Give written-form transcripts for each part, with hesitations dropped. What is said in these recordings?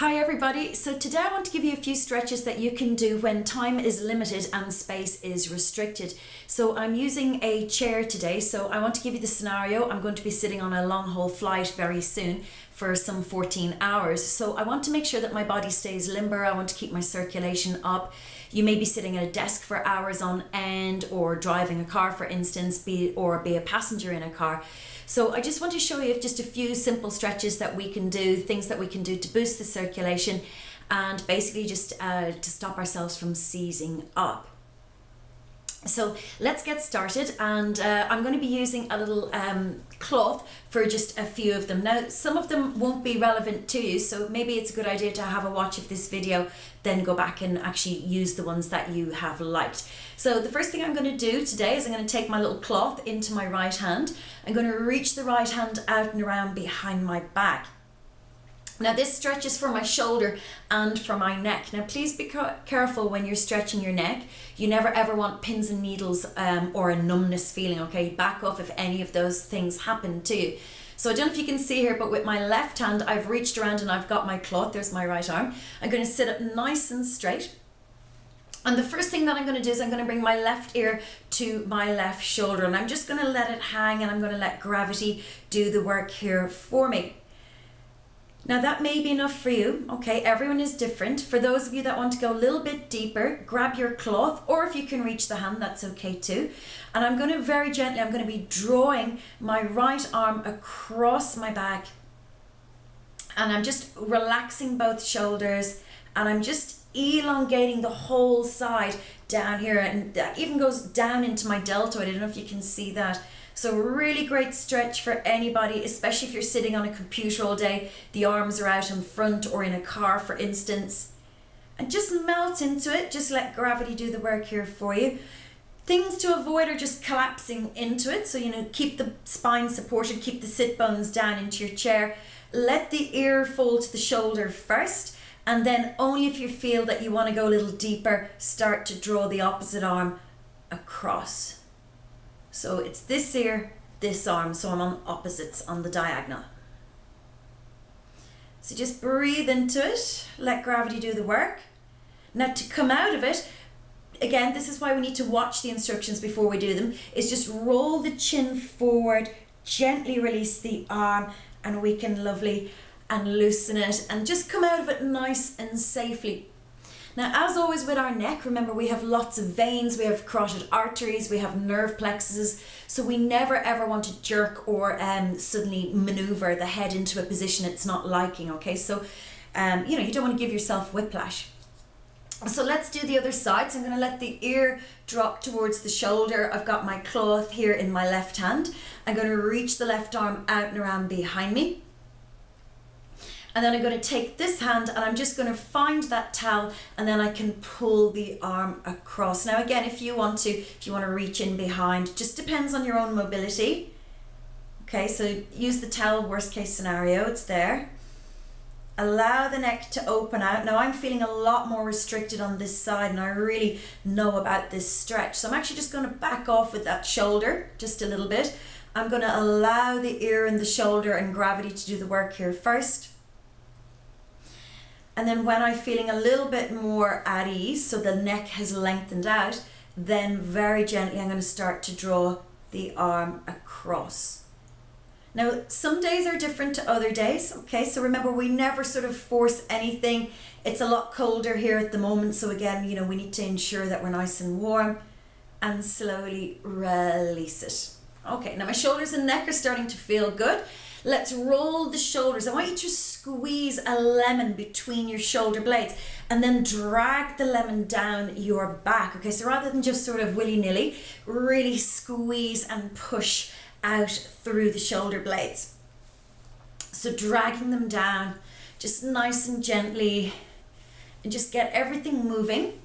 Hi everybody, so today I want to give you a few stretches that you can do when time is limited and space is restricted. So I'm using a chair today, so I want to give you the scenario. I'm going to be sitting on a long haul flight very soon for some 14 hours. So I want to make sure that my body stays limber. I want to keep my circulation up. You may be sitting at a desk for hours on end or driving a car, for instance, be a passenger in a car. So I just want to show you just a few simple stretches that we can do, things that we can do to boost the circulation and basically just to stop ourselves from seizing up. So let's get started, and I'm going to be using a little cloth for just a few of them. Now some of them won't be relevant to you, so maybe it's a good idea to have a watch of this video, then go back and actually use the ones that you have liked. So the first thing I'm going to do today is I'm going to take my little cloth into my right hand. I'm going to reach the right hand out and around behind my back. Now this stretches for my shoulder and for my neck. Now please be careful when you're stretching your neck. You never ever want pins and needles or a numbness feeling, okay? Back off if any of those things happen to you. So I don't know if you can see here, but with my left hand I've reached around and I've got my cloth. There's my right arm. I'm going to sit up nice and straight. And the first thing that I'm going to do is I'm going to bring my left ear to my left shoulder, and I'm just going to let it hang, and I'm going to let gravity do the work here for me. Now that may be enough for you, okay? Everyone is different. For those of you that want to go a little bit deeper, grab your cloth, or if you can reach the hand, that's okay too. And I'm going to very gently, I'm going to be drawing my right arm across my back, and I'm just relaxing both shoulders, and I'm just elongating the whole side down here, and that even goes down into my deltoid. I don't know if you can see that. So really great stretch for anybody, especially if you're sitting on a computer all day, the arms are out in front, or in a car for instance. And just melt into it, just let gravity do the work here for you. Things to avoid are just collapsing into it, so keep the spine supported, keep the sit bones down into your chair. Let the ear fold to the shoulder first, and then only if you feel that you want to go a little deeper, start to draw the opposite arm across. So it's this ear, this arm, so I'm on opposites on the diagonal. So just breathe into it, let gravity do the work. Now to come out of it, again, this is why we need to watch the instructions before we do them, is just roll the chin forward, gently release the arm, and we can lovely and loosen it and just come out of it nice and safely. Now, as always with our neck, remember we have lots of veins, we have carotid arteries, we have nerve plexuses, so we never ever want to jerk or suddenly maneuver the head into a position it's not liking, okay? So, you don't want to give yourself whiplash. So let's do the other side. So I'm going to let the ear drop towards the shoulder. I've got my cloth here in my left hand. I'm going to reach the left arm out and around behind me. And then I'm going to take this hand and I'm just going to find that towel, and then I can pull the arm across. Now again, if you want to reach in behind, just depends on your own mobility. Okay, so use the towel, worst case scenario, it's there. Allow the neck to open out. Now I'm feeling a lot more restricted on this side, and I really know about this stretch. So I'm actually just going to back off with that shoulder just a little bit. I'm going to allow the ear and the shoulder and gravity to do the work here first. And then when I'm feeling a little bit more at ease, so the neck has lengthened out, then very gently I'm going to start to draw the arm across. Now, some days are different to other days, okay? So remember, we never sort of force anything. It's a lot colder here at the moment, so again, we need to ensure that we're nice and warm, and slowly release it. Okay, now my shoulders and neck are starting to feel good. Let's roll the shoulders. I want you to squeeze a lemon between your shoulder blades and then drag the lemon down your back. Okay, so rather than just sort of willy-nilly, really squeeze and push out through the shoulder blades. So dragging them down just nice and gently, and just get everything moving.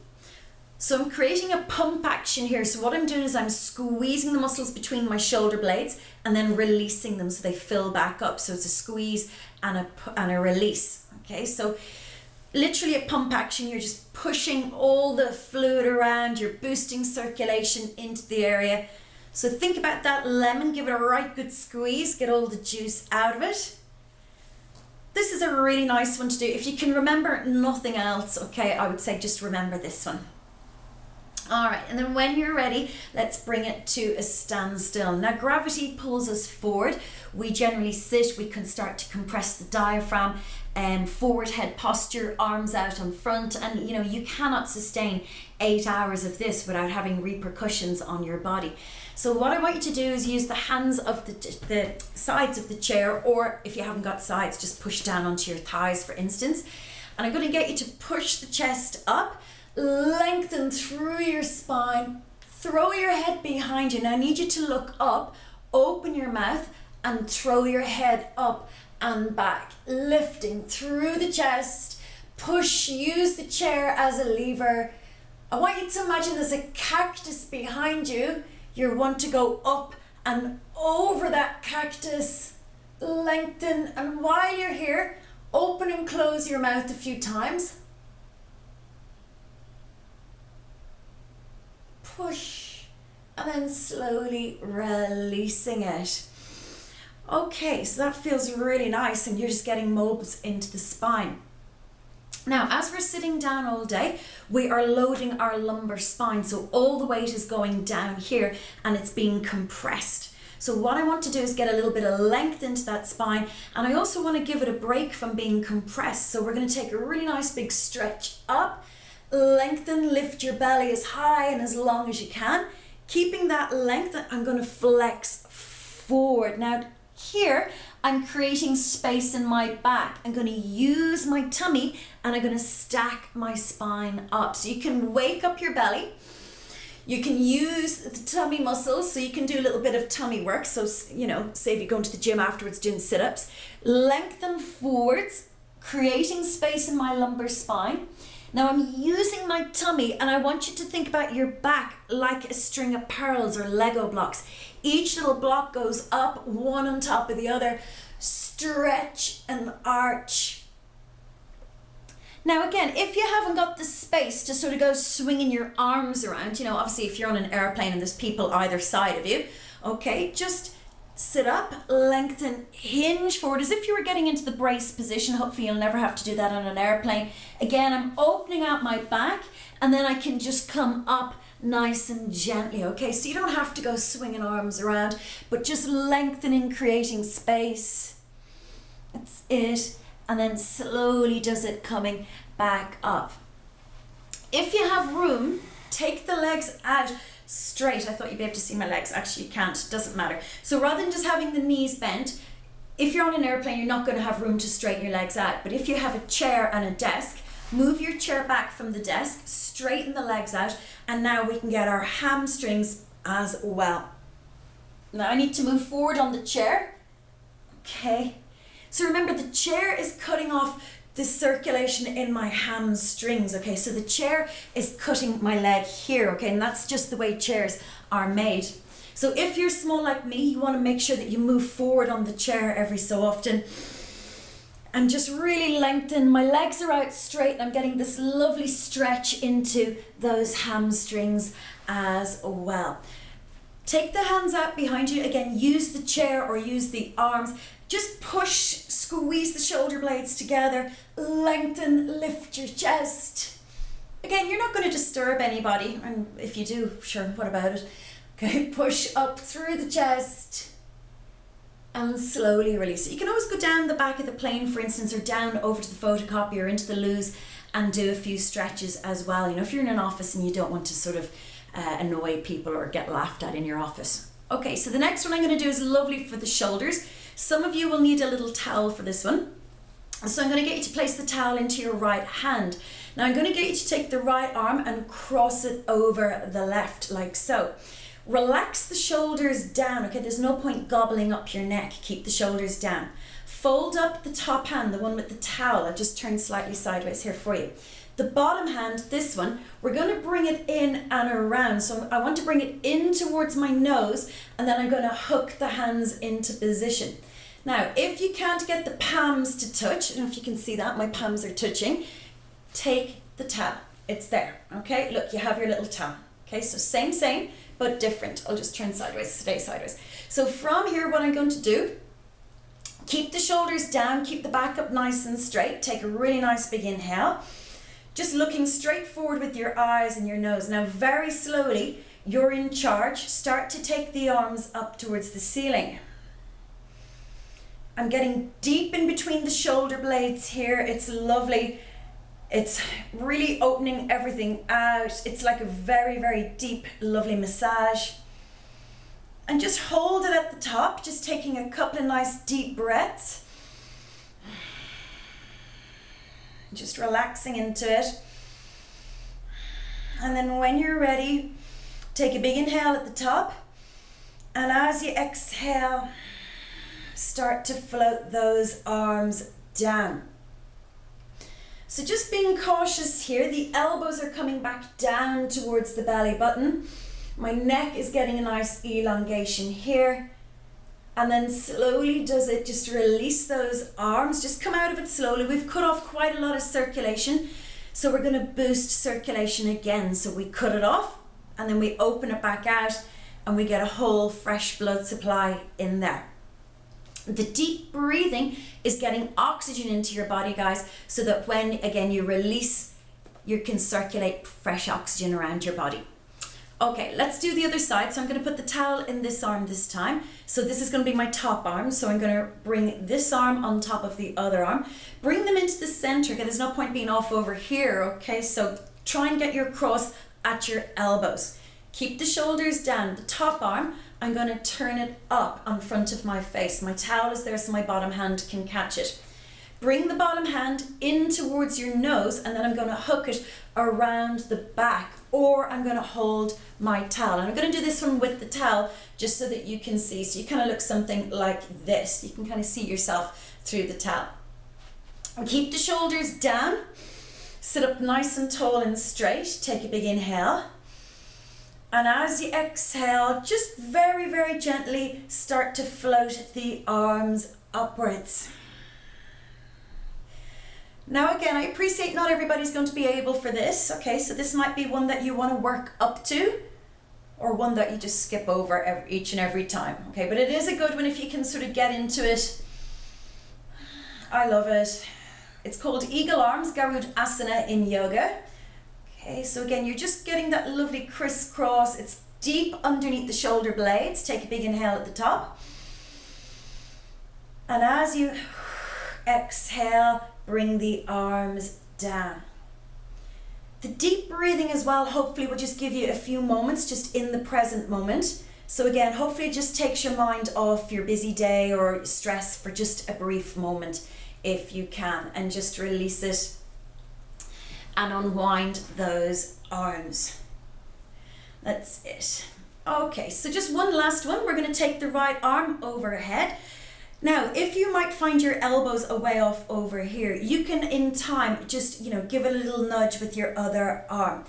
So I'm creating a pump action here. So what I'm doing is I'm squeezing the muscles between my shoulder blades and then releasing them so they fill back up. So it's a squeeze and a release. Okay, so literally a pump action. You're just pushing all the fluid around. You're boosting circulation into the area. So think about that lemon. Give it a right good squeeze. Get all the juice out of it. this is a really nice one to do. If you can remember nothing else, okay, I would say just remember this one. All right, and then when you're ready, let's bring it to a standstill. Now, gravity pulls us forward. We generally sit, we can start to compress the diaphragm, forward head posture, arms out on front, and you know, you cannot sustain 8 hours of this without having repercussions on your body. So what I want you to do is use the hands of the sides of the chair, or if you haven't got sides, just push down onto your thighs, for instance. And I'm going to get you to push the chest up, lengthen through your spine, throw your head behind you. Now I need you to look up, open your mouth, and throw your head up and back, lifting through the chest. Push, use the chair as a lever. I want you to imagine there's a cactus behind you. You want to go up and over that cactus, lengthen, and while you're here, open and close your mouth a few times. Push, and then slowly releasing it. Okay, so that feels really nice, and you're just getting mobilized into the spine. Now, as we're sitting down all day, we are loading our lumbar spine, so all the weight is going down here and it's being compressed. So what I want to do is get a little bit of length into that spine, and I also want to give it a break from being compressed. So we're going to take a really nice big stretch up, lengthen, lift your belly as high and as long as you can. Keeping that length, I'm going to flex forward. Now here, I'm creating space in my back. I'm going to use my tummy and I'm going to stack my spine up. So you can wake up your belly. You can use the tummy muscles, so you can do a little bit of tummy work. So, you know, say if you go into the gym afterwards doing sit-ups, lengthen forwards, creating space in my lumbar spine. Now I'm using my tummy, and I want you to think about your back like a string of pearls or Lego blocks. Each little block goes up, one on top of the other. Stretch and arch. Now again, if you haven't got the space to sort of go swinging your arms around, you know, obviously if you're on an airplane and there's people either side of you, okay, just sit up, lengthen, hinge forward as if you were getting into the brace position. Hopefully you'll never have to do that on an airplane. Again, I'm opening out my back, and then I can just come up nice and gently, okay? So you don't have to go swinging arms around, but just lengthening, creating space. That's it. And then slowly does it coming back up. If you have room, take the legs out straight. I thought you'd be able to see my legs. Actually, you can't. Doesn't matter. So rather than just having the knees bent, if you're on an airplane, you're not going to have room to straighten your legs out. But if you have a chair and a desk, move your chair back from the desk, straighten the legs out, and now we can get our hamstrings as well. Now I need to move forward on the chair. Okay. So remember, the chair is cutting off the circulation in my hamstrings, okay? So the chair is cutting my leg here, okay? And that's just the way chairs are made. So if you're small like me, you want to make sure that you move forward on the chair every so often and just really lengthen. My legs are out straight and I'm getting this lovely stretch into those hamstrings as well. Take the hands out behind you. Again, use the chair or use the arms. Just push, squeeze the shoulder blades together, lengthen, lift your chest. Again, you're not going to disturb anybody, and if you do, sure, what about it? Okay, push up through the chest and slowly release it. You can always go down the back of the plane, for instance, or down over to the photocopier or into the loos and do a few stretches as well. You know, if you're in an office and you don't want to sort of annoy people or get laughed at in your office. Okay, so the next one I'm going to do is lovely for the shoulders. Some of you will need a little towel for this one. So I'm going to get you to place the towel into your right hand. Now I'm going to get you to take the right arm and cross it over the left, like so. Relax the shoulders down, okay? There's no point gobbling up your neck. Keep the shoulders down. Fold up the top hand, the one with the towel. I'll just turn slightly sideways here for you. The bottom hand, this one, we're going to bring it in and around. So I want to bring it in towards my nose, and then I'm going to hook the hands into position. Now, if you can't get the palms to touch, I don't know if you can see that, my palms are touching, take the towel. It's there, okay? Look, you have your little towel. Okay, so same, but different. I'll just turn sideways, stay sideways. So from here, what I'm going to do, Keep the shoulders down, keep the back up nice and straight. Take a really nice big inhale. Just looking straight forward with your eyes and your nose. Now very slowly, you're in charge. Start to take the arms up towards the ceiling. I'm getting deep in between the shoulder blades here. It's lovely. It's really opening everything out. It's like a very, very deep, lovely massage. And just hold it at the top, just taking a couple of nice deep breaths. Just relaxing into it. And then when you're ready, take a big inhale at the top. And as you exhale, start to float those arms down. So just being cautious here, the elbows are coming back down towards the belly button. My neck is getting a nice elongation here. And then slowly does it just release those arms, just come out of it slowly. We've cut off quite a lot of circulation, so we're gonna boost circulation again. So we cut it off and then we open it back out and we get a whole fresh blood supply in there. The deep breathing is getting oxygen into your body, guys, so that when, again, you release, you can circulate fresh oxygen around your body. Okay, let's do the other side. So I'm going to put the towel in this arm this time. So this is going to be my top arm. So I'm going to bring this arm on top of the other arm. Bring them into the center. Okay, there's no point being off over here. Okay, so try and get your cross at your elbows. Keep the shoulders down. The top arm, I'm going to turn it up on front of my face. My towel is there so my bottom hand can catch it. Bring the bottom hand in towards your nose, and then I'm going to hook it around the back, or I'm going to hold my towel. And I'm going to do this one with the towel just so that you can see. So you kind of look something like this. You can kind of see yourself through the towel. And keep the shoulders down. Sit up nice and tall and straight. Take a big inhale. And as you exhale, just very, very gently start to float the arms upwards. Now again, I appreciate not everybody's going to be able for this, okay? So this might be one that you want to work up to, or one that you just skip over each and every time, okay? But it is a good one if you can sort of get into it. I love it. It's called Eagle Arms, Garudasana in yoga. Okay, so again, you're just getting that lovely crisscross. It's deep underneath the shoulder blades. Take a big inhale at the top. And as you exhale, bring the arms down. The deep breathing as well, hopefully, will just give you a few moments just in the present moment. So again, hopefully it just takes your mind off your busy day or stress for just a brief moment if you can, and just release it and unwind those arms. That's it. Okay, so just one last one. We're going to take the right arm overhead. Now, if you might find your elbows a way off over here, you can in time just, give a little nudge with your other arm.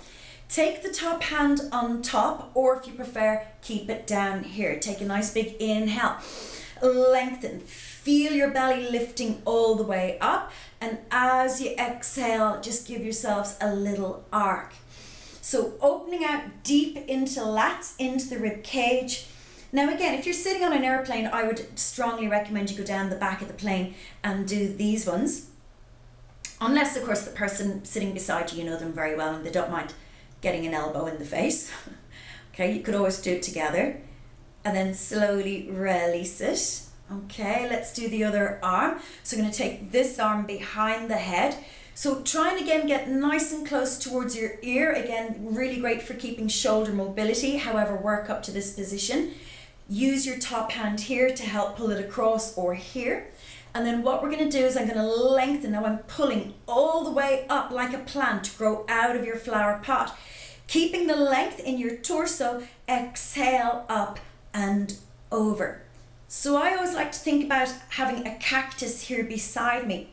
Take the top hand on top, or if you prefer, keep it down here. Take a nice big inhale. Lengthen. Feel your belly lifting all the way up. And as you exhale, just give yourselves a little arc. So opening out deep into lats, into the rib cage. Now again, if you're sitting on an airplane, I would strongly recommend you go down the back of the plane and do these ones. Unless, of course, the person sitting beside you know them very well and they don't mind getting an elbow in the face. Okay, you could always do it together. And then slowly release it. Okay, let's do the other arm. So I'm going to take this arm behind the head. So try and again get nice and close towards your ear. Again, really great for keeping shoulder mobility. However, work up to this position. Use your top hand here to help pull it across, or here. And then what we're going to do is I'm going to lengthen. Now I'm pulling all the way up like a plant to grow out of your flower pot. Keeping the length in your torso, exhale up and over. So I always like to think about having a cactus here beside me.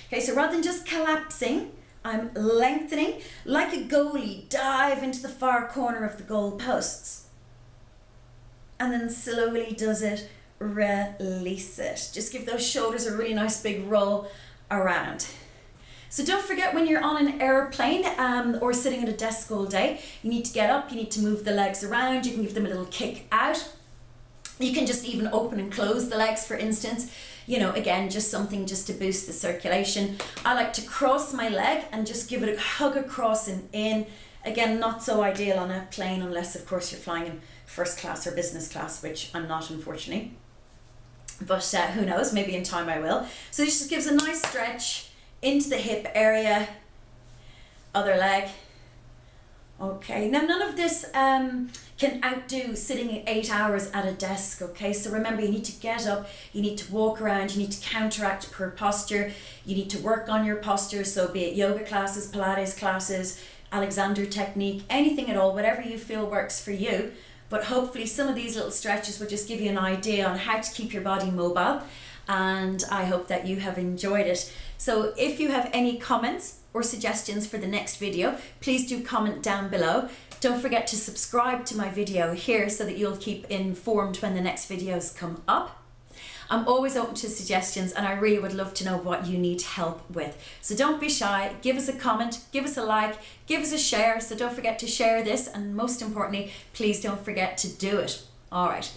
Okay, so rather than just collapsing, I'm lengthening like a goalie, dive into the far corner of the goal posts. And then slowly does it, release it. Just give those shoulders a really nice big roll around. So don't forget, when you're on an airplane or sitting at a desk all day, you need to get up, you need to move the legs around, you can give them a little kick out. You can just even open and close the legs, for instance. You know, again, just something just to boost the circulation. I like to cross my leg and just give it a hug across and in. Again, not so ideal on a plane unless, of course, you're flying in first class or business class, which I'm not, unfortunately. But who knows, maybe in time I will. So this just gives a nice stretch into the hip area. Other leg. Okay, now none of this can outdo sitting 8 hours at a desk, okay? So remember, you need to get up, you need to walk around, you need to counteract poor posture, you need to work on your posture, so be it yoga classes, Pilates classes, Alexander technique, anything at all, whatever you feel works for you. But hopefully some of these little stretches will just give you an idea on how to keep your body mobile, and I hope that you have enjoyed it. So if you have any comments or suggestions for the next video, please do comment down below. Don't forget to subscribe to my video here so that you'll keep informed when the next videos come up. I'm always open to suggestions, and I really would love to know what you need help with. So don't be shy, give us a comment, give us a like, give us a share. So don't forget to share this, and most importantly, please don't forget to do it. All right.